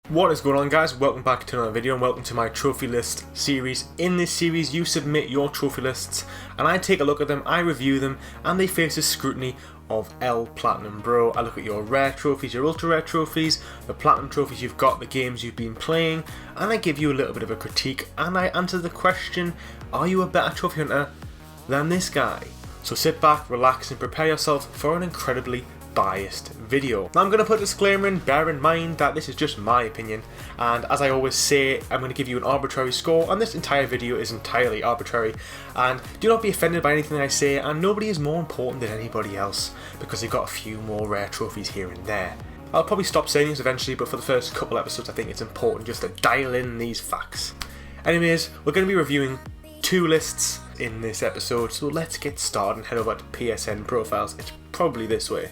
What is going on, guys? Welcome back to another video and welcome to my trophy list series. In this series you submit your trophy lists and I take a look at them, I review them, and they face the scrutiny of L Platinum Bro. I look at your rare trophies, your ultra rare trophies, the platinum trophies you've got, the games you've been playing, and I give you a little bit of a critique and I answer the question, are you a better trophy hunter than this guy? So sit back, relax and prepare yourself for an incredibly biased video. Now I'm going to put a disclaimer in, bear in mind that this is just my opinion, and as I always say, I'm going to give you an arbitrary score, and this entire video is entirely arbitrary, and do not be offended by anything I say, and nobody is more important than anybody else, because they've got a few more rare trophies here and there. I'll probably stop saying this eventually, but for the first couple episodes I think it's important just to dial in these facts. Anyways, we're going to be reviewing two lists in this episode, so let's get started and head over to PSN Profiles. It's probably this way.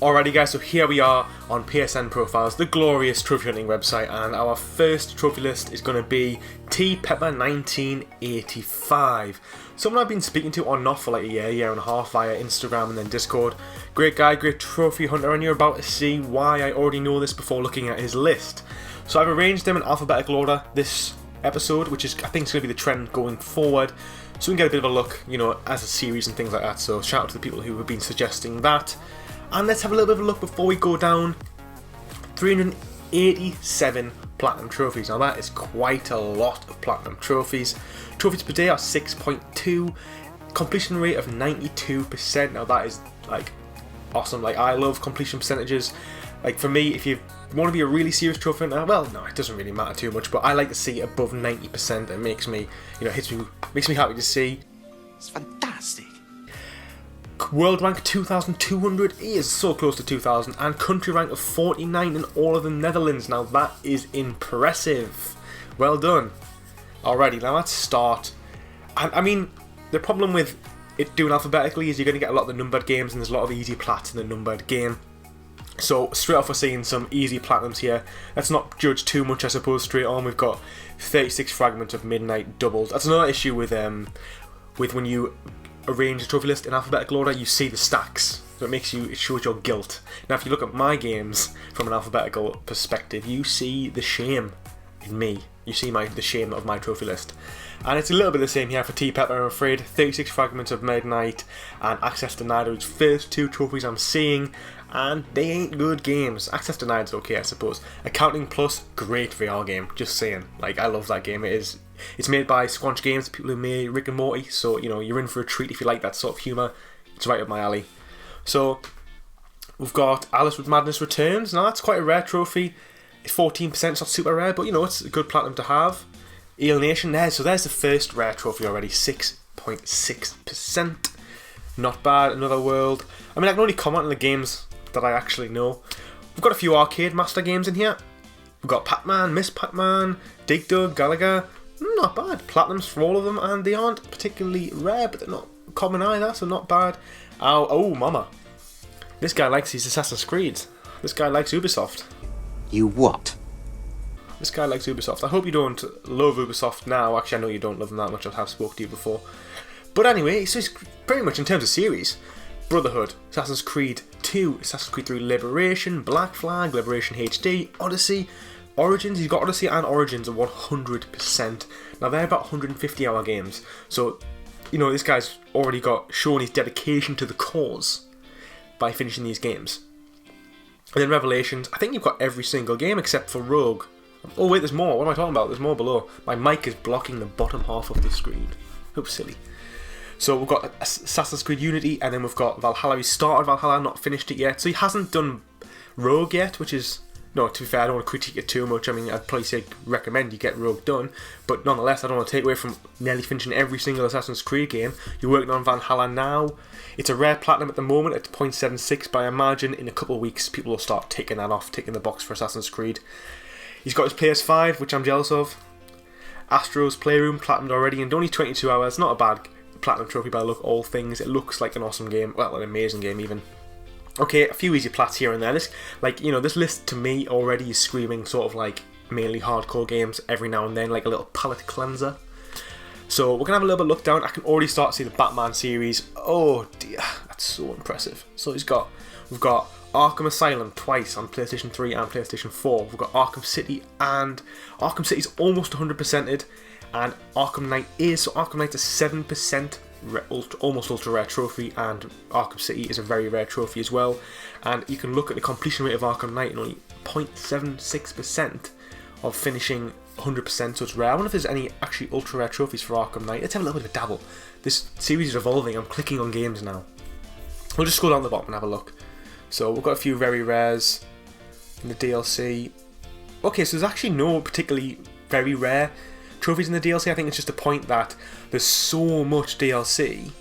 Alrighty guys, so here we are on PSN Profiles, the glorious trophy hunting website, and our first trophy list is going to be T-Peppa 1985. Someone I've been speaking to on and off for like a year and a half via Instagram and then Discord. Great guy, great trophy hunter, and you're about to see why I already know this before looking at his list. So I've arranged them in alphabetical order this episode, which is I think is going to be the trend going forward, so we can get a bit of a look, you know, as a series and things like that. So shout out to the people who have been suggesting that. And let's have a little bit of a look before we go down. 387 platinum trophies. Now that is quite a lot of platinum trophies. Trophies per day are 6.2. Completion rate of 92%. Now that is like awesome. Like I love completion percentages. Like for me, if you want to be a really serious trophy hunter, well, no, it doesn't really matter too much. But I like to see above 90%. It makes me, you know, makes me happy to see. It's fantastic. World rank 2,200, he is so close to 2,000, and country rank of 49 in all of the Netherlands. Now that is impressive. Well done. Alrighty, now let's start. I mean, the problem with it doing alphabetically is you're going to get a lot of the numbered games, and there's a lot of easy plats in the numbered game. So straight off we're seeing some easy platinums here. Let's not judge too much, I suppose. Straight on we've got 36 fragments of midnight doubles. That's another issue with when you arrange a trophy list in alphabetical order, you see the stacks, so it shows your guilt. Now if you look at my games from an alphabetical perspective, you see the shame in me. You see the shame of my trophy list. And it's a little bit the same here for T-Peppa, I'm afraid. 36 fragments of midnight and access denied are his first two trophies I'm seeing, and they ain't good games. Access denied is okay, I suppose. Accounting Plus, great VR game, just saying. Like, I love that game. It's made by Squanch Games, people who made Rick and Morty, so you know, you're in for a treat if you like that sort of humour. It's right up my alley. So we've got Alice with Madness Returns. Now that's quite a rare trophy. It's 14%, it's not super rare, but you know, it's a good platinum to have. Eel Nation there, so there's the first rare trophy already, 6.6%. Not bad. Another World. I mean, I can only comment on the games that I actually know. We've got a few arcade master games in here. We've got Pac-Man, Miss Pac-Man, Dig Dug, Galaga. Not bad. Platinums for all of them, and they aren't particularly rare, but they're not common either, so not bad. Oh, mama. This guy likes his Assassin's Creed. This guy likes Ubisoft. You what? This guy likes Ubisoft. I hope you don't love Ubisoft now. Actually, I know you don't love them that much. I have spoken to you before. But anyway, so it's pretty much in terms of series. Brotherhood, Assassin's Creed 2, Assassin's Creed 3 Liberation, Black Flag, Liberation HD, Odyssey, Origins. He's got Odyssey and Origins at 100%. Now they're about 150 hour games. So, you know, this guy's already shown his dedication to the cause by finishing these games. And then Revelations, I think you've got every single game except for Rogue. Oh wait, there's more. What am I talking about? There's more below. My mic is blocking the bottom half of the screen. Oops, silly. So we've got Assassin's Creed Unity, and then we've got Valhalla. He started Valhalla, not finished it yet. So he hasn't done Rogue yet, which is... No, to be fair, I don't want to critique it too much. I mean, I'd probably say recommend you get Rogue done. But nonetheless, I don't want to take away from nearly finishing every single Assassin's Creed game. You're working on Valhalla now. It's a rare platinum at the moment at 0.76, but I imagine in a couple of weeks people will start ticking that off, ticking the box for Assassin's Creed. He's got his PS5, which I'm jealous of. Astro's Playroom, platinumed already in only 22 hours. Not a bad platinum trophy by the look of all things. It looks like an awesome game, well, an amazing game even. Okay, a few easy plats here and there. This list to me already is screaming sort of like mainly hardcore games every now and then, like a little palate cleanser. So we're gonna have a little bit look down. I can already start to see the Batman series. Oh dear, that's so impressive. So we've got Arkham Asylum twice on PlayStation 3 and PlayStation 4. We've got Arkham City, and Arkham City's almost 100%ed, and Arkham Knight is. So Arkham Knight's a 7% almost ultra rare trophy, and Arkham City is a very rare trophy as well. And you can look at the completion rate of Arkham Knight, and only 0.76% of finishing 100%, so it's rare. I wonder if there's any actually ultra rare trophies for Arkham Knight. Let's have a little bit of a dabble. This series is evolving. I'm clicking on games now. We'll just scroll down the bottom and have a look. So we've got a few very rares in the DLC. Okay, so there's actually no particularly very rare trophies in the DLC. I think it's just a point that there's so much DLC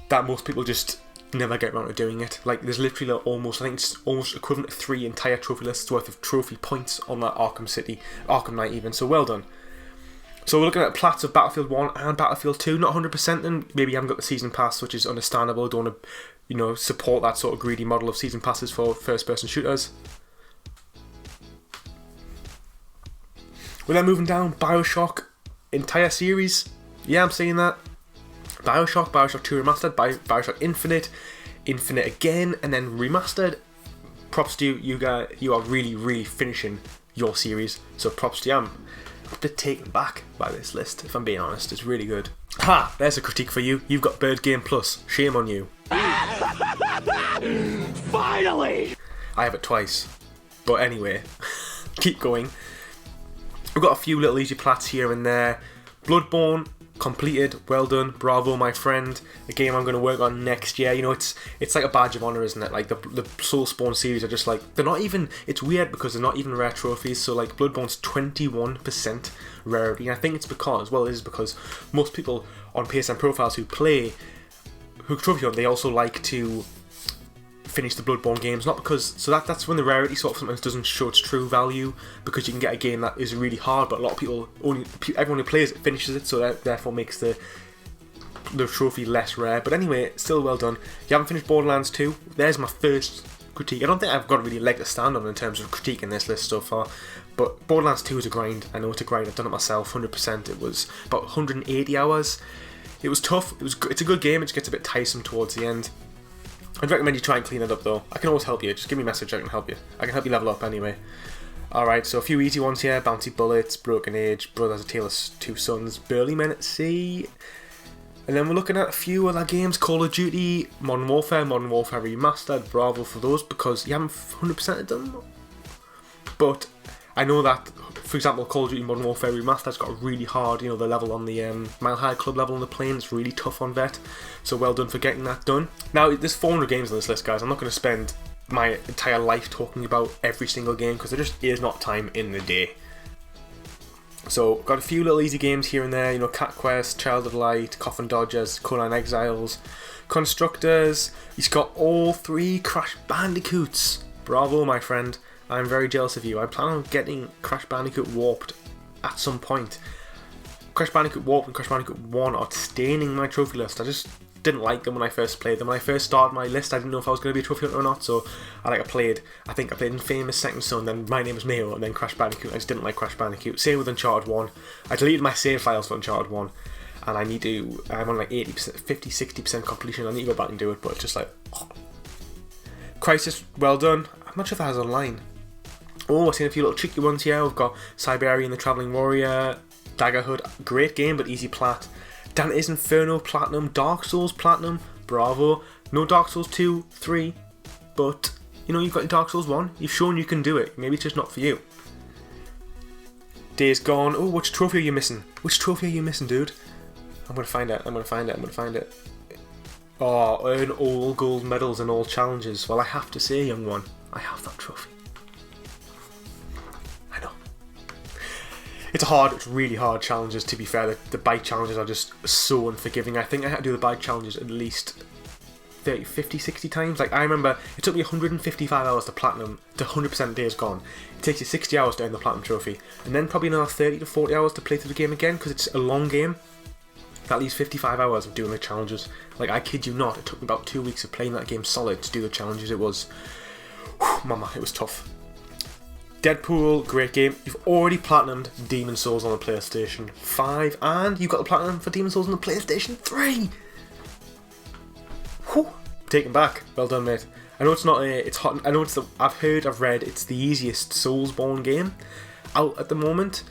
that most people just never get around to doing it. Like, there's literally almost, I think it's almost equivalent to 3 entire trophy lists worth of trophy points on that Arkham Knight even, so well done. So we're looking at plats of Battlefield 1 and Battlefield 2, not 100%, and maybe you haven't got the Season Pass, which is understandable. Don't want to, support that sort of greedy model of Season Passes for first-person shooters. We're then moving down, Bioshock, entire series. Yeah, I'm saying that. Bioshock 2 Remastered, Bioshock Infinite again, and then Remastered. Props to you, you guys. You are really, really finishing your series. So props to you. I'm a bit taken back by this list, if I'm being honest. It's really good. Ha! There's a critique for you. You've got Bird Game Plus. Shame on you. Finally! I have it twice. But anyway, keep going. We've got a few little easy plats here and there. Bloodborne completed, well done, bravo my friend. A game I'm going to work on next year. It's like a badge of honour, isn't it? Like the Soulspawn series are just like, they're not even, it's weird because they're not even rare trophies. So like Bloodborne's 21% rarity, and I think it's because, well, it is because most people on PSN Profiles who trophy hunt, they also like to finish the Bloodborne games, not because, so that's when the rarity sort of sometimes doesn't show its true value, because you can get a game that is really hard, but a lot of people, everyone who plays it finishes it, so that therefore makes the trophy less rare. But anyway, still well done. You haven't finished Borderlands 2, there's my first critique. I don't think I've got really a leg to stand on in terms of critiquing this list so far, but Borderlands 2 is a grind. I know it's a grind, I've done it myself, 100%. It was about 180 hours. It was tough, it's a good game, it just gets a bit tiresome towards the end. I'd recommend you try and clean it up though. I can always help you, just give me a message, I can help you. I can help you level up anyway. Alright, so a few easy ones here. Bounty Bullets, Broken Age, Brothers: A Tale of Two Sons, Burly Men at Sea. And then we're looking at a few other games. Call of Duty, Modern Warfare Remastered. Bravo for those, because you haven't 100%ed them. But I know that, for example, Call of Duty Modern Warfare Remastered's got really hard, the level on the Mile High Club level on the plane is really tough on Vet, so well done for getting that done. Now, there's 400 games on this list, guys. I'm not going to spend my entire life talking about every single game, because there just is not time in the day. So, got a few little easy games here and there, Cat Quest, Child of Light, Coffin Dodgers, Conan Exiles, Constructors. He's got all 3 Crash Bandicoots. Bravo, my friend. I'm very jealous of you. I plan on getting Crash Bandicoot Warped at some point. Crash Bandicoot Warped and Crash Bandicoot 1 are staining my trophy list. I just didn't like them when I first played them. When I first started my list, I didn't know if I was going to be a trophy hunter or not, so I played Infamous Second Son, then My Name is Mayo, and then Crash Bandicoot. I just didn't like Crash Bandicoot. Same with Uncharted 1. I deleted my save files for Uncharted 1, and I'm on like 80%, 50-60% completion. I need to go back and do it, but it's just like, oh. Crisis, well done. I'm not sure if that has online. Oh, I've seen a few little tricky ones here. We've got Siberian the Travelling Warrior, Daggerhood, great game but easy plat. Dante's Inferno Platinum, Dark Souls Platinum, bravo. No Dark Souls 2, 3, but you've got Dark Souls 1. You've shown you can do it. Maybe it's just not for you. Days Gone. Oh, which trophy are you missing? Which trophy are you missing, dude? I'm going to find it. Oh, earn all gold medals and all challenges. Well, I have to say, young one, I have that trophy. It's really hard challenges, to be fair. The bike challenges are just so unforgiving. I think I had to do the bike challenges at least 30, 50, 60 times. Like, I remember it took me 155 hours to platinum, to 100% Days Gone. It takes you 60 hours to earn the platinum trophy, and then probably another 30 to 40 hours to play through the game again, because it's a long game. That leaves 55 hours of doing the challenges. Like, I kid you not, it took me about 2 weeks of playing that game solid to do the challenges. It was, mama, it was tough. Deadpool, great game. You've already platinumed Demon Souls on the PlayStation 5, and you've got the platinum for Demon Souls on the PlayStation 3. Whew. Taken back. Well done, mate. I know it's not it's hot. I know it's I've read it's the easiest Soulsborne game out at the moment,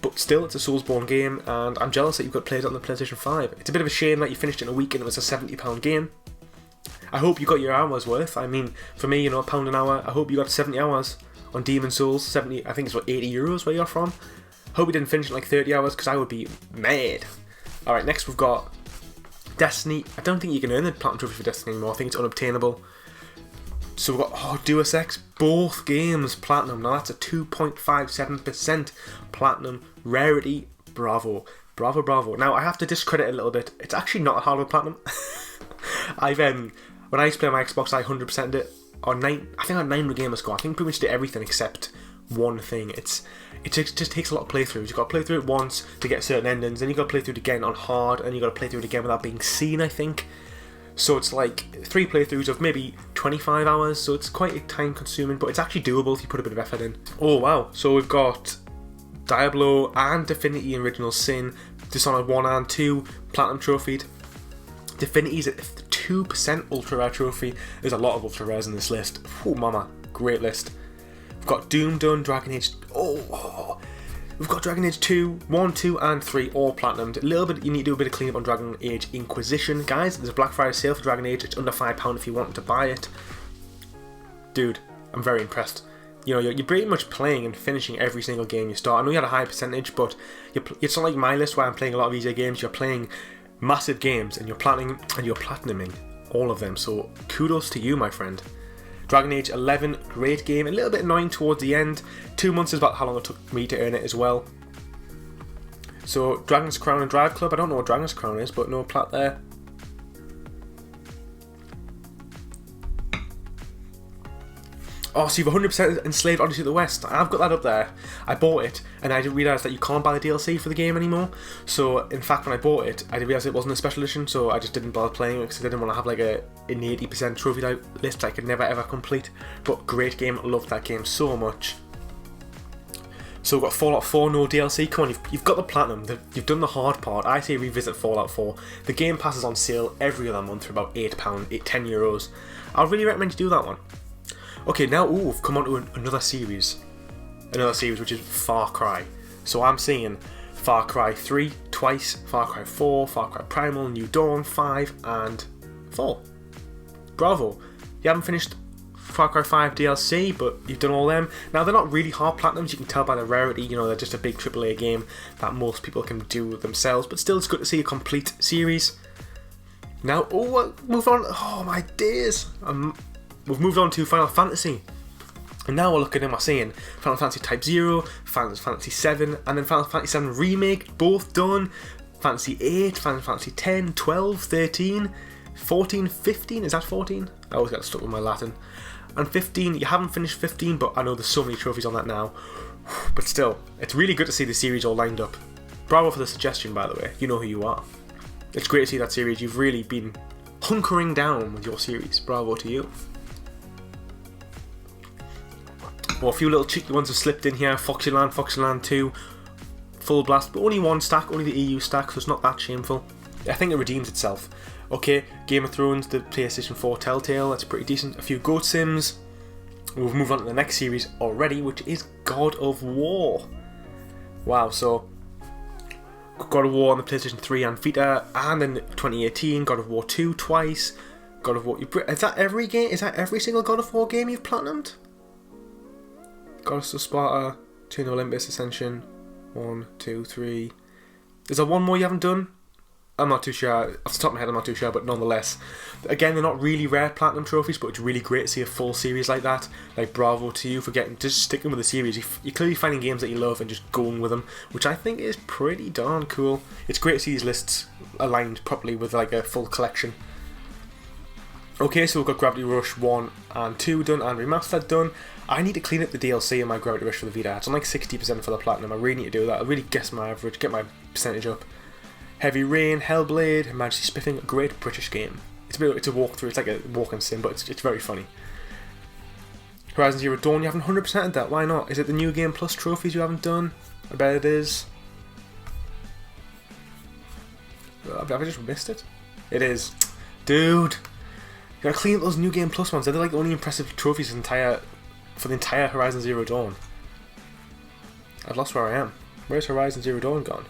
but still, it's a Soulsborne game, and I'm jealous that you've got played it on the PlayStation 5. It's a bit of a shame that you finished it in a week and it was a £70 game. I hope you got your hours worth. I mean, for me, £1 an hour. I hope you got 70 hours on Demon Souls. 70, I think it's what, €80 where you're from. Hope you didn't finish in like 30 hours, because I would be mad. Alright, next we've got Destiny. I don't think you can earn the Platinum Trophy for Destiny anymore. I think it's unobtainable. So we've got Deus Ex, both games Platinum. Now that's a 2.57% Platinum rarity. Bravo. Bravo, bravo. Now I have to discredit it a little bit. It's actually not a hard Platinum. When I used to play on my Xbox, I 100%ed it. I think on 9 gamer score. I think pretty much did everything except one thing. It just takes a lot of playthroughs. You've got to play through it once to get certain endings, then you've got to play through it again on hard, and you've got to play through it again without being seen, I think. So it's like 3 playthroughs of maybe 25 hours, so it's quite time consuming, but it's actually doable if you put a bit of effort in. Oh wow, so we've got Diablo and Divinity Original Sin, Dishonored 1 and 2, Platinum trophied. Divinity's at 2% ultra rare trophy. There's a lot of ultra rares in this list. Oh mama, great list. We've got Doom done, Dragon Age. We've got Dragon Age 2, 1, 2, and 3 all platinumed. A little bit, you need to do a bit of cleanup on Dragon Age Inquisition. Guys, there's a Black Friday sale for Dragon Age. It's under £5 if you want to buy it. Dude, I'm very impressed. You know, you're pretty much playing and finishing every single game you start. I know you had a high percentage, but it's not like my list where I'm playing a lot of easier games. You're playing massive games and you're platinuming all of them. So kudos to you, my friend. Dragon Age 11, great game. A little bit annoying towards the end. 2 months is about how long it took me to earn it as well. So Dragon's Crown and Drive Club. I don't know what Dragon's Crown is, but no plat there. Oh, so you've 100% Enslaved Odyssey of the West. I've got that up there. I bought it, and I didn't realise that you can't buy the DLC for the game anymore. So, in fact, when I bought it, I didn't realise it wasn't a special edition, so I just didn't bother playing it, because I didn't want to have like an 80% trophy list I could never ever complete. But great game, loved that game so much. So we've got Fallout 4, no DLC. Come on, you've got the Platinum, you've done the hard part. I say revisit Fallout 4. The game passes on sale every other month for about £8, €10. I'd really recommend you do that one. Okay, now we've come on to another series which is Far Cry. So I'm seeing Far Cry 3 twice, Far Cry 4, Far Cry Primal, New Dawn, 5 and 4. Bravo. You haven't finished Far Cry 5 DLC, but you've done all them. Now they're not really hard platinums, you can tell by the rarity, you know, they're just a big AAA game that most people can do themselves, but still it's good to see a complete series. Now, move on. Oh my days. We've moved on to Final Fantasy. And now we're looking at we're seeing Final Fantasy Type 0, Final Fantasy 7, and then Final Fantasy 7 Remake, both done. Fantasy 8, Final Fantasy 10, 12, 13, 14, 15, is that 14? I always get stuck with my Latin. And 15, you haven't finished 15, but I know there's so many trophies on that now. But still, it's really good to see the series all lined up. Bravo for the suggestion, by the way, you know who you are. It's great to see that series, you've really been hunkering down with your series, bravo to you. Well, a few little cheeky ones have slipped in here. Foxyland 2, Full Blast, but only one stack, only the EU stack, so it's not that shameful. I think it redeems itself. Okay, Game of Thrones, the PlayStation 4 Telltale, that's pretty decent. A few Goat Sims. We've moved on to the next series already, which is God of War. Wow, so God of War on the PlayStation 3 and Vita, and then 2018, God of War 2 twice. God of War, is that every game? Is that every single God of War game you've platinumed? Goddess of Sparta, Chain of Olympus, Ascension, 1, 2, 3. Is there one more you haven't done? I'm not too sure. Off the top of my head, I'm not too sure, but nonetheless. Again, they're not really rare platinum trophies, but it's really great to see a full series like that. Like, bravo to you for just sticking with the series. You're clearly finding games that you love and just going with them, which I think is pretty darn cool. It's great to see these lists aligned properly with like a full collection. Okay, so we've got Gravity Rush 1 and 2 done and Remastered done. I need to clean up the DLC in my Gravity Rush for the Vita. It's on like 60% for the Platinum. I really need to do that. I really guess my average, get my percentage up. Heavy Rain, Hellblade, Majesty Spiffing, a great British game. It's a walkthrough, it's like a walking sim, but it's very funny. Horizon Zero Dawn, you haven't 100%ed that. Why not? Is it the New Game Plus trophies you haven't done? I bet it is. Have I just missed it? It is. Dude! You gotta clean up those New Game Plus ones. They're like the only impressive trophies for the entire Horizon Zero Dawn. I've lost where I am. Where's Horizon Zero Dawn gone?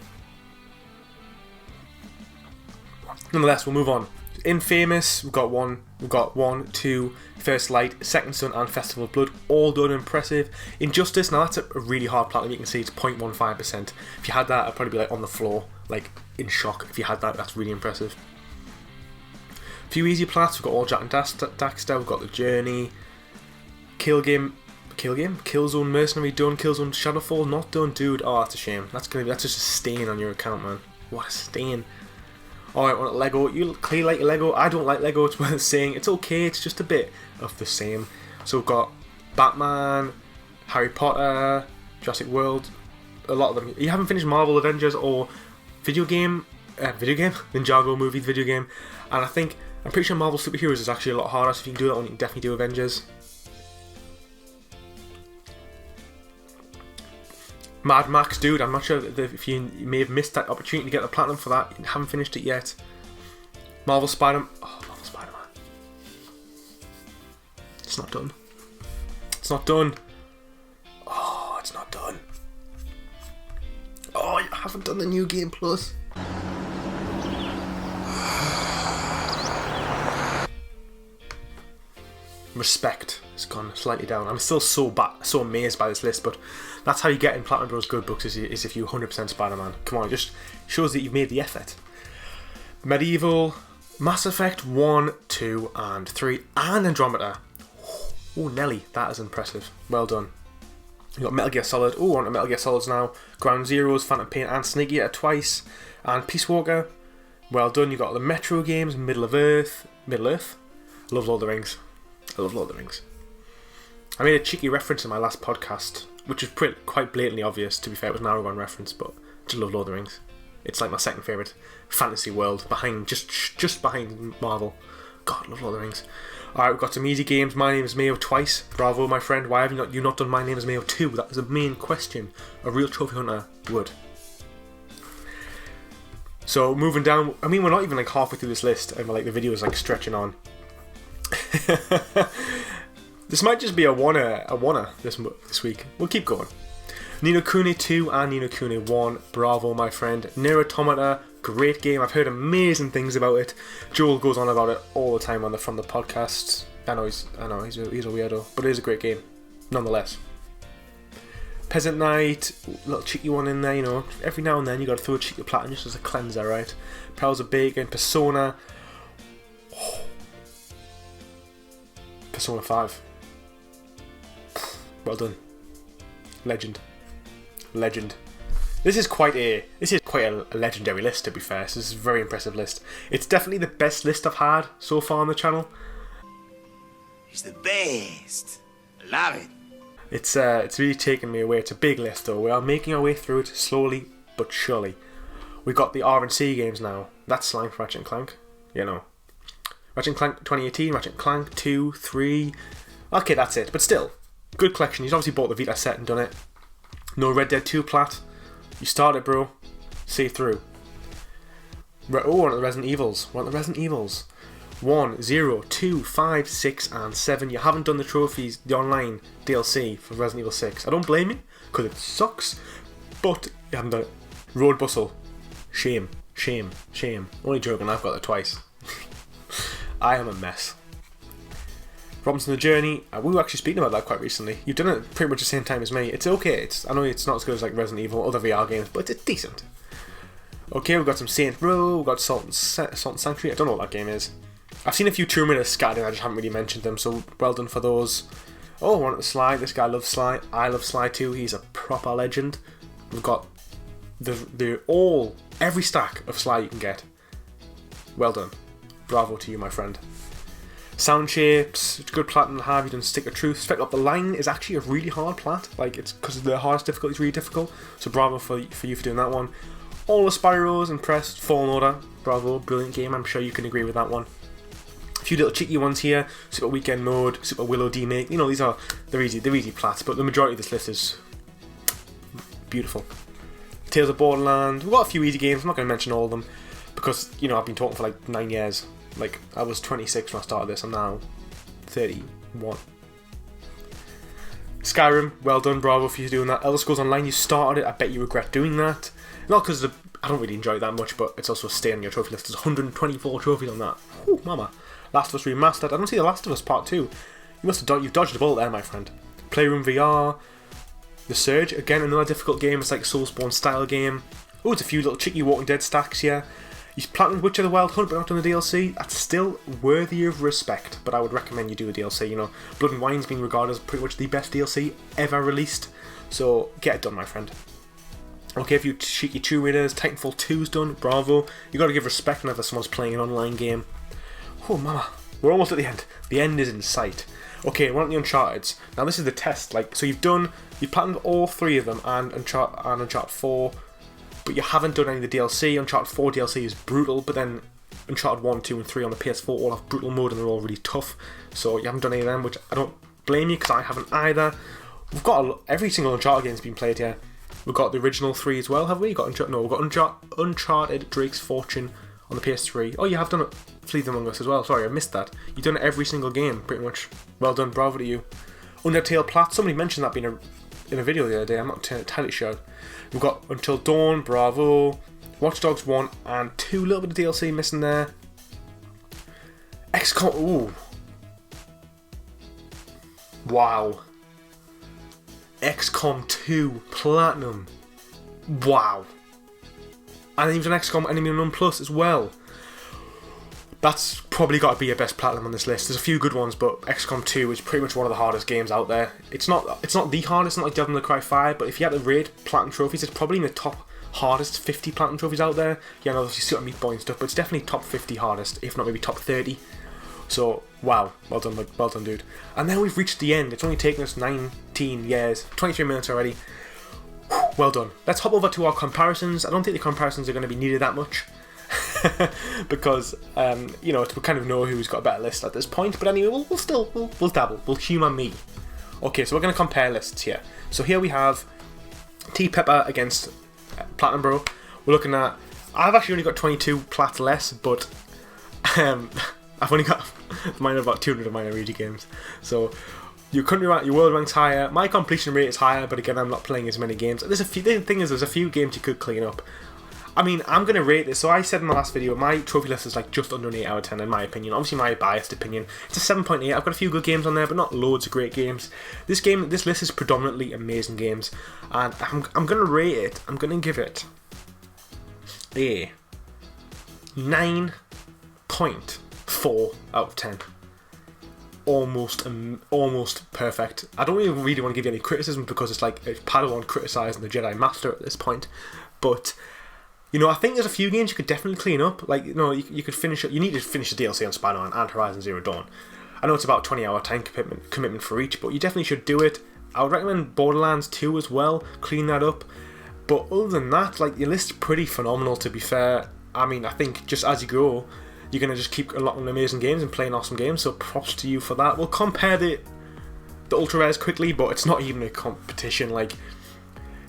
Nonetheless, we'll move on. Infamous, we've got 1, 2, First Light, Second Son, and Festival of Blood, all done impressive. Injustice, now that's a really hard platinum, you can see it's 0.15%. If you had that, I'd probably be like on the floor, like in shock. If you had that, that's really impressive. A few easy plats, we've got all Jack and Daxter, we've got The Journey, Killzone Mercenary done, Killzone Shadowfall not done, dude. Oh, that's a shame. That's just a stain on your account, man. What a stain. Alright, want Lego. You clearly like Lego. I don't like Lego, it's worth saying. It's okay, it's just a bit of the same. So we've got Batman, Harry Potter, Jurassic World, a lot of them. You haven't finished Marvel Avengers or Ninjago movie video game. And I'm pretty sure Marvel Superheroes is actually a lot harder, so if you can do that one, you can definitely do Avengers. Mad Max, dude, I'm not sure if you may have missed that opportunity to get the platinum for that. You haven't finished it yet. Marvel Spider-Man. Oh, Marvel Spider-Man. It's not done. It's not done. Oh, it's not done. Oh, you haven't done the New Game Plus. Respect has gone slightly down. I'm still so amazed by this list, but that's how you get in Platinum Bros Good Books is if you 100% Spider-Man. Come on, it just shows that you've made the effort. Medieval, Mass Effect 1, 2, and 3, and Andromeda. Oh, Nelly, that is impressive. Well done. You got Metal Gear Solid. Oh, on to Metal Gear Solids now. Ground Zeroes, Phantom Pain, and Snake Eater twice, and Peace Walker. Well done. You got the Metro games, Middle Earth. I love Lord of the Rings. I love Lord of the Rings. I made a cheeky reference in my last podcast, which is quite blatantly obvious. To be fair, it was an Aragorn reference, but I just love Lord of the Rings. It's like my second favourite fantasy world, just behind Marvel. God, I love Lord of the Rings. Alright, we've got some easy games. My Name is Mayo twice. Bravo, my friend. Why have you not done My Name is Mayo 2? That is a main question a real trophy hunter would. So, moving down. I mean, we're not even like halfway through this list, and the video is like stretching on. This might just be a wanna this week. We'll keep going. Ni no Kuni 2 and Ni no Kuni 1. Bravo, my friend. Nier Automata, great game. I've heard amazing things about it. Joel goes on about it all the time from the podcast. I know he's a weirdo, but it is a great game, nonetheless. Peasant Knight, little cheeky one in there, you know. Every now and then you got to throw a cheeky platinum just as a cleanser, right? Pearls of Bacon, Persona. Persona 5. Well done. Legend. This is quite a legendary list, to be fair. So this is a very impressive list. It's definitely the best list I've had so far on the channel. It's the best. I love it. It's really taken me away. It's a big list though. We are making our way through it slowly but surely. We got the R&C games now. That's slang for Ratchet & Clank. You know. Ratchet & Clank 2018, Ratchet & Clank 2, 3. Okay, that's it. But still, good collection. He's obviously bought the Vita set and done it. No Red Dead 2 plat. You started, bro. See through. Oh, one of the Resident Evils. 1, 0, 2, 5, 6, and 7. You haven't done the trophies, the online DLC for Resident Evil 6. I don't blame you, because it sucks. But you haven't done it. Road Bustle. Shame. Only joking, I've got it twice. I am a mess. Robinson the Journey, we were actually speaking about that quite recently. You've done it pretty much the same time as me. It's okay. I know it's not as good as like Resident Evil or other VR games, but it's decent. Okay, we've got some Saints Row, we've got Salt and Sanctuary. I don't know what that game is. I've seen a few Tomb Raiders scattered in, I just haven't really mentioned them, so well done for those. Oh, one at the Sly. This guy loves Sly. I love Sly too. He's a proper legend. We've got every stack of Sly you can get. Well done. Bravo to you, my friend. Sound Shapes, it's good platinum to have. You've done Stick of Truth. Spec Up the Line is actually a really hard plat. Like, it's because the hardest difficulty is really difficult. So bravo for you for doing that one. All the Spyros, impressed. Fallen Order, bravo, brilliant game. I'm sure you can agree with that one. A few little cheeky ones here. Super Weekend Mode, Super Willow D-Make. You know, they're easy plats, but the majority of this list is beautiful. Tales of Borderlands. We've got a few easy games. I'm not going to mention all of them because, you know, I've been talking for like 9 years. Like, I was 26 when I started this. I'm now 31. Skyrim, well done, bravo for you doing that. Elder Scrolls Online, you started it. I bet you regret doing that. Not because I don't really enjoy it that much, but it's also a stay on your trophy list. There's 124 trophies on that. Whew, mama. Last of Us Remastered. I don't see The Last of Us Part 2. You've dodged a bullet there, my friend. Playroom VR. The Surge, again, another difficult game. It's like a Soulspawn style game. Oh, it's a few little cheeky Walking Dead stacks here. He's Platinum Witcher the Wild Hunt, but not done the DLC. That's still worthy of respect, but I would recommend you do a DLC. You know, Blood and Wine's been regarded as pretty much the best DLC ever released, so get it done, my friend. Okay, a few cheeky Tomb Raiders. Titanfall 2's done, bravo. You got to give respect whenever someone's playing an online game. Oh, mama, we're almost at the end. The end is in sight. Okay, we're on the Uncharted's. Now this is the test. Like, so you've platinumed all 3 of them and Uncharted 4. But you haven't done any of the DLC. Uncharted 4 DLC is brutal, but then Uncharted 1, 2 and 3 on the PS4 all have brutal mode and they're all really tough. So you haven't done any of them, which I don't blame you because I haven't either. We've got every single Uncharted game's been played here. We've got the original 3 as well, have we? We've got Uncharted Drake's Fortune on the PS3. Oh, you have done it, Fleet Among Us as well. Sorry, I missed that. You've done every single game, pretty much. Well done, bravo to you. Undertale Plat, somebody mentioned that being in a video the other day, I'm not entirely sure. We've got Until Dawn, bravo. Watch Dogs 1 and 2, little bit of DLC missing there. XCOM, ooh. Wow. XCOM 2 Platinum. Wow. And even XCOM Enemy Unknown Plus as well. That's probably got to be your best platinum on this list. There's a few good ones, but XCOM 2 is pretty much one of the hardest games out there. It's not the hardest, not like Devil May Cry 5, but if you had to rate platinum trophies, it's probably in the top hardest 50 platinum trophies out there. Yeah, obviously Super Meat Boy and stuff, but it's definitely top 50 hardest, if not maybe top 30. So, wow, well done, dude. And then we've reached the end. It's only taken us 19 years, 23 minutes already. Whew, well done. Let's hop over to our comparisons. I don't think the comparisons are going to be needed that much. Because you know, we kind of know who's got a better list at this point. But anyway, we'll dabble. We'll humour me. Okay, so we're going to compare lists here. So here we have T-Peppa against Platinum Bro. We're looking at. I've actually only got 22 plats less, but I've only got mine are about 200 of mine are easy games. So your country rank, your world rank's higher. My completion rate is higher, but again, I'm not playing as many games. The thing is, there's a few games you could clean up. I mean, I'm going to rate this. So I said in the last video, my trophy list is like just under an 8 out of 10 in my opinion. Obviously my biased opinion. It's a 7.8. I've got a few good games on there, but not loads of great games. This list is predominantly amazing games. And I'm going to rate it. I'm going to give it a 9.4 out of 10. Almost perfect. I don't even really want to give you any criticism because it's like a Padawan criticising the Jedi Master at this point. But you know, I think there's a few games you could definitely clean up. Like, you know, you could finish it. You need to finish the DLC on Spyro and Horizon Zero Dawn. I know it's about 20-hour time commitment for each, but you definitely should do it. I would recommend Borderlands 2 as well. Clean that up. But other than that, like, your list's pretty phenomenal, to be fair. I mean, I think just as you go, you're going to just keep unlocking amazing games and playing awesome games, so props to you for that. We'll compare the Ultra Rares quickly, but it's not even a competition. Like,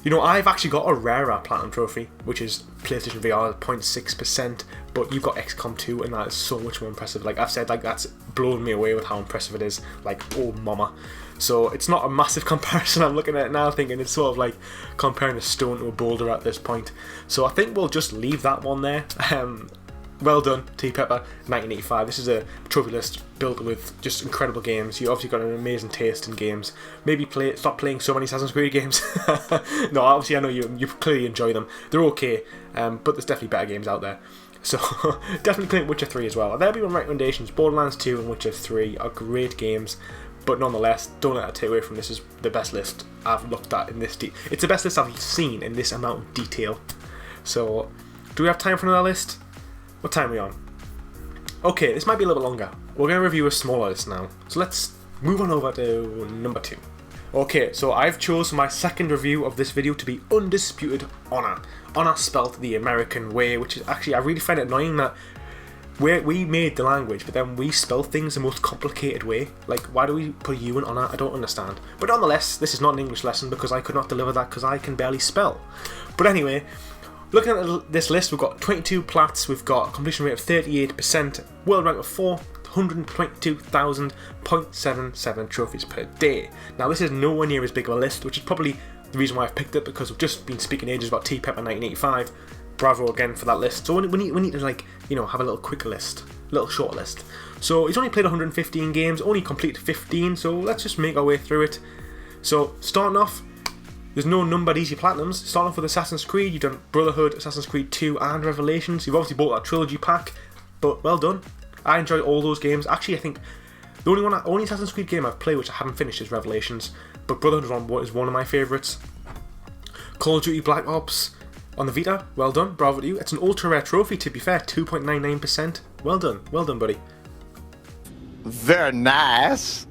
you know, I've actually got a rarer Platinum Trophy, which is PlayStation VR 0.6%, but you've got XCOM 2, and that is so much more impressive. Like I've said, like that's blown me away with how impressive it is. Like, oh mama. So it's not a massive comparison. I'm looking at it now thinking it's sort of like comparing a stone to a boulder at this point. So I think we'll just leave that one there. Well done, T-Peppa, 1985. This is a trophy list built with just incredible games. You obviously got an amazing taste in games. Maybe stop playing so many Assassin's Creed games. No, obviously I know you clearly enjoy them. They're okay, but there's definitely better games out there. So definitely play Witcher 3 as well. There'll be my recommendations. Borderlands 2 and Witcher 3 are great games, but nonetheless, don't let that take away from this is the best list I've looked at in this. It's the best list I've seen in this amount of detail. So, do we have time for another list? What time are we on? Okay, this might be a little bit longer. We're going to review a smaller list now. So let's move on over to number 2. Okay, so I've chosen my second review of this video to be Undisputed Honor. Honor spelled the American way, which is actually, I really find it annoying that we made the language, but then we spell things the most complicated way. Like, why do we put U in honor? I don't understand. But nonetheless, this is not an English lesson because I could not deliver that because I can barely spell. But anyway, looking at this list, we've got 22 plats, we've got a completion rate of 38%, world rank of 422,000.77 trophies per day. Now, this is nowhere near as big of a list, which is probably the reason why I've picked it, because we've just been speaking ages about T-Peppa 1985. Bravo again for that list. So we need to, like, you know, have a little quicker list, a little short list. So he's only played 115 games, only completed 15, so let's just make our way through it. So starting off, there's no numbered easy platinums. Starting off with Assassin's Creed, you've done Brotherhood, Assassin's Creed 2 and Revelations. You've obviously bought that trilogy pack, but well done. I enjoyed all those games. Actually, I think the only Assassin's Creed game I've played which I haven't finished is Revelations, but Brotherhood is one of my favourites. Call of Duty Black Ops on the Vita, well done, bravo to you. It's an ultra rare trophy, to be fair, 2.99%. Well done, buddy. Very nice.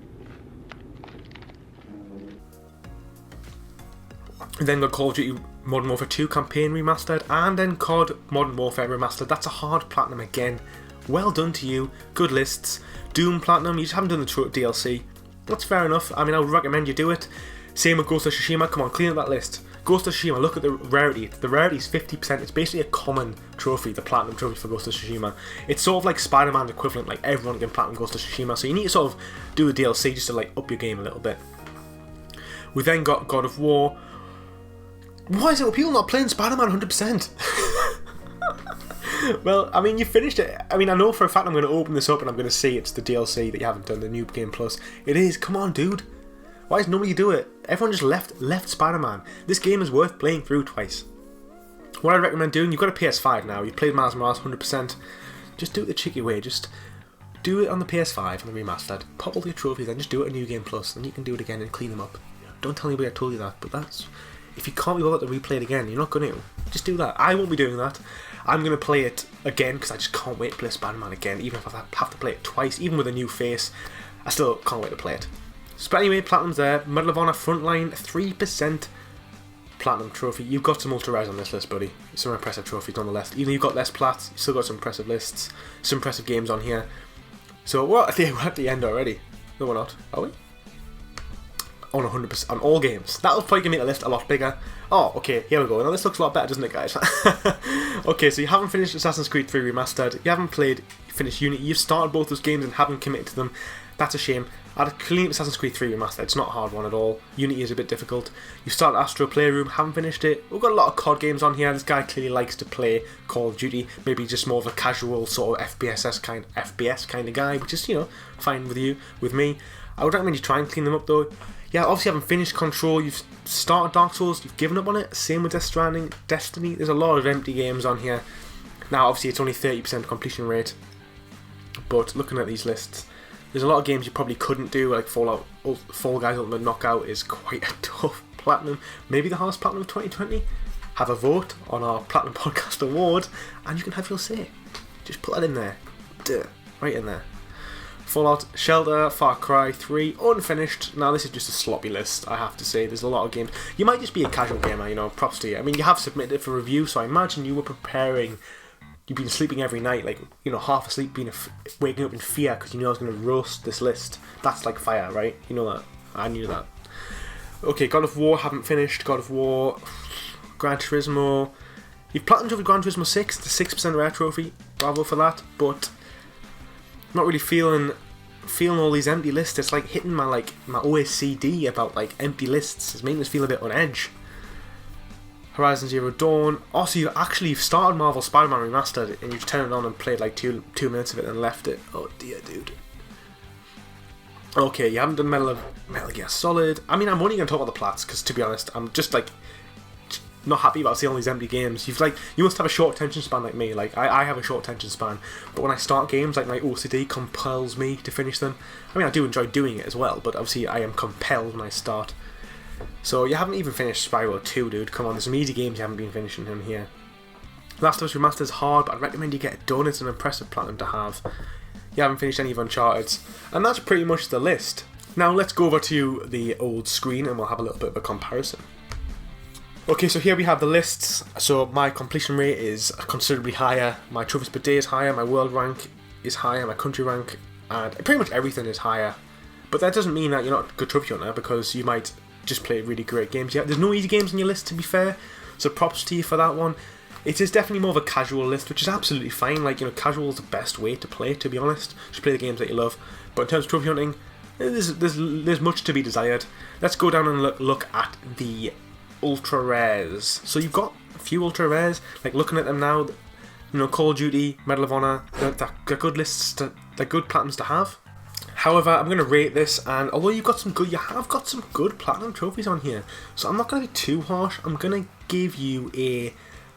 And then got Call of Duty Modern Warfare 2 campaign remastered, and then COD Modern Warfare remastered. That's a hard platinum again. Well done to you, good lists. Doom platinum, you just haven't done the DLC. That's fair enough, I mean, I would recommend you do it. Same with Ghost of Tsushima, come on, clean up that list. Ghost of Tsushima, look at the rarity. The rarity is 50%. It's basically a common trophy, the platinum trophy for Ghost of Tsushima. It's sort of like Spider-Man equivalent, like everyone can platinum Ghost of Tsushima. So you need to sort of do the DLC just to like up your game a little bit. We then got God of War. Why is it with people not playing Spider-Man 100%? Well, I mean, you finished it. I mean, I know for a fact I'm going to open this up and I'm going to see it's the DLC that you haven't done, the New Game Plus. It is. Come on, dude. Why does nobody do it? Everyone just left Spider-Man. This game is worth playing through twice. What I recommend doing, you've got a PS5 now, you've played Miles Morales 100%, just do it the cheeky way, just do it on the PS5 and the remastered. Pop all your trophies and just do it on New Game Plus, and you can do it again and clean them up. Don't tell anybody I told you that, but that's... If you can't be bothered to replay it again, you're not going to. Just do that. I won't be doing that. I'm going to play it again because I just can't wait to play Spider-Man again, even if I have to play it twice, even with a new face. I still can't wait to play it. So, but anyway, Platinum's there. Medal of Honor Frontline, 3% Platinum trophy. You've got some ultra rares on this list, buddy. Some impressive trophies on the list. Even though you've got less plats, you've still got some impressive lists, some impressive games on here. So, well, we're at the end already. No, we're not. Are we? On 100%, on all games. That'll probably make the list a lot bigger. Oh, okay, here we go. Now this looks a lot better, doesn't it, guys? Okay, so you haven't finished Assassin's Creed 3 Remastered. You haven't finished Unity. You've started both those games and haven't committed to them. That's a shame. I'd clean Assassin's Creed 3 Remastered. It's not a hard one at all. Unity is a bit difficult. You've started Astro Playroom, haven't finished it. We've got a lot of COD games on here. This guy clearly likes to play Call of Duty. Maybe just more of a casual sort of FPS kind of guy, which is, you know, fine with you, with me. I would recommend you try and clean them up though. Yeah, obviously you haven't finished Control, you've started Dark Souls, you've given up on it. Same with Death Stranding, Destiny. There's a lot of empty games on here. Now, obviously it's only 30% completion rate. But looking at these lists, there's a lot of games you probably couldn't do, like Fall Guys Ultimate Knockout is quite a tough platinum. Maybe the hardest platinum of 2020. Have a vote on our Platinum Podcast Award, and you can have your say. Just put that in there. Duh, right in there. Fallout Shelter, Far Cry 3, unfinished. Now this is just a sloppy list, I have to say. There's a lot of games. You might just be a casual gamer, you know, props to you. I mean, you have submitted it for review, so I imagine you were preparing. You've been sleeping every night, like, you know, half asleep, waking up in fear because you knew I was going to roast this list. That's like fire, right? You know that. I knew that. Okay, God of War, haven't finished. God of War, Gran Turismo. You've platinumed with Gran Turismo 6, the 6% rare trophy. Bravo for that, but not really feeling all these empty lists. It's like hitting my OSCD about like empty lists. It's making us feel a bit on edge. Horizon Zero Dawn. Also, you've started Marvel Spider-Man Remastered and you've turned it on and played like two minutes of it and left it. Oh dear, dude. Okay, you haven't done Metal Gear Solid. I mean, I'm only going to talk about the plats because, to be honest, I'm just like not happy about seeing all these empty games. You must have a short attention span like me. Like I have a short attention span, but when I start games, like my OCD compels me to finish them. I mean, I do enjoy doing it as well, but obviously I am compelled when I start. So you haven't even finished Spyro 2, dude. Come on, there's some easy games you haven't been finishing in here. Last of Us Remastered is hard, but I'd recommend you get it done. It's an impressive platinum to have. You haven't finished any of Uncharted, and that's pretty much the list. Now let's go over to the old screen and we'll have a little bit of a comparison. Okay, so here we have the lists. So my completion rate is considerably higher, my trophies per day is higher, my world rank is higher, my country rank, and pretty much everything is higher. But that doesn't mean that you're not a good trophy hunter, because you might just play really great games. Yeah, there's no easy games on your list, to be fair, so props to you for that one. It is definitely more of a casual list, which is absolutely fine. Like, you know, casual is the best way to play, to be honest. Just play the games that you love. But in terms of trophy hunting, there's much to be desired. Let's go down and look at the ultra rares. So you've got a few ultra rares, like looking at them now, you know, Call of Duty, Medal of Honor, they're good lists, they're good platinums to have. However, I'm going to rate this, and although you have got some good platinum trophies on here, so I'm not going to be too harsh. I'm going to give you a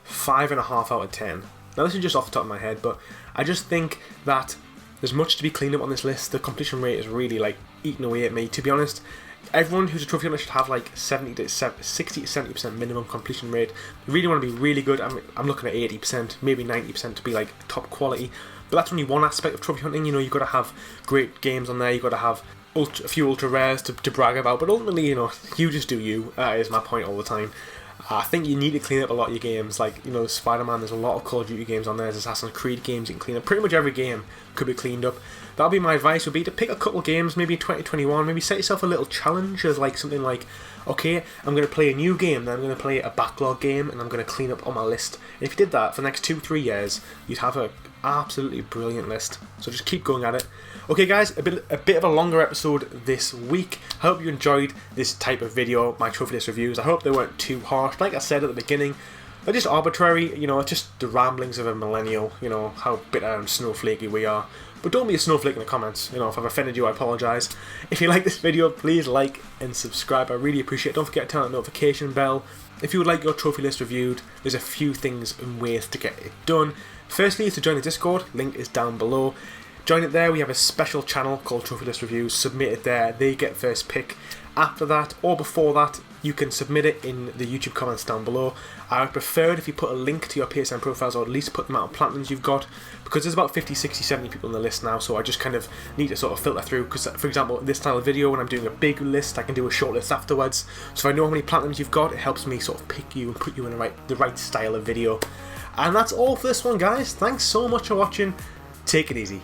5.5 out of 10. Now this is just off the top of my head, but I just think that there's much to be cleaned up on this list. The completion rate is really like eating away at me, to be honest. Everyone who's a trophy hunter should have like 60 to 70% minimum completion rate. You really want to be really good. I'm looking at 80%, maybe 90% to be like top quality. But that's only one aspect of trophy hunting. You know, you've got to have great games on there. You've got to have a few ultra rares to brag about. But ultimately, you know, you just do you. Is my point all the time. I think you need to clean up a lot of your games. Like, you know, Spider-Man, there's a lot of Call of Duty games on there. There's Assassin's Creed games you can clean up. Pretty much every game could be cleaned up. That'll be my advice, would be to pick a couple games, maybe 2021, maybe set yourself a little challenge as like something like, okay, I'm going to play a new game, then I'm going to play a backlog game, and I'm going to clean up on my list. And if you did that for the next 2-3 years, you'd have a absolutely brilliant list. So just keep going at it. Okay guys, a bit of a longer episode this week. I hope you enjoyed this type of video, my trophy list reviews. I hope they weren't too harsh. Like I said at the beginning, they're just arbitrary, you know, it's just the ramblings of a millennial, you know, how bitter and snowflakey we are. But don't be a snowflake in the comments, you know, if I've offended you, I apologise. If you like this video, please like and subscribe, I really appreciate it. Don't forget to turn on the notification bell. If you would like your trophy list reviewed, there's a few things and ways to get it done. Firstly is to join the Discord, link is down below. Join it there, we have a special channel called Trophy List Reviews, submit it there, they get first pick. After that, or before that, you can submit it in the YouTube comments down below. I would prefer it if you put a link to your PSN profiles, or at least put the amount of platinums you've got, because there's about 50, 60, 70 people on the list now, so I just kind of need to sort of filter through, because for example, this style of video, when I'm doing a big list, I can do a short list afterwards, so if I know how many platinums you've got, it helps me sort of pick you and put you in the right style of video. And that's all for this one, guys. Thanks so much for watching. Take it easy.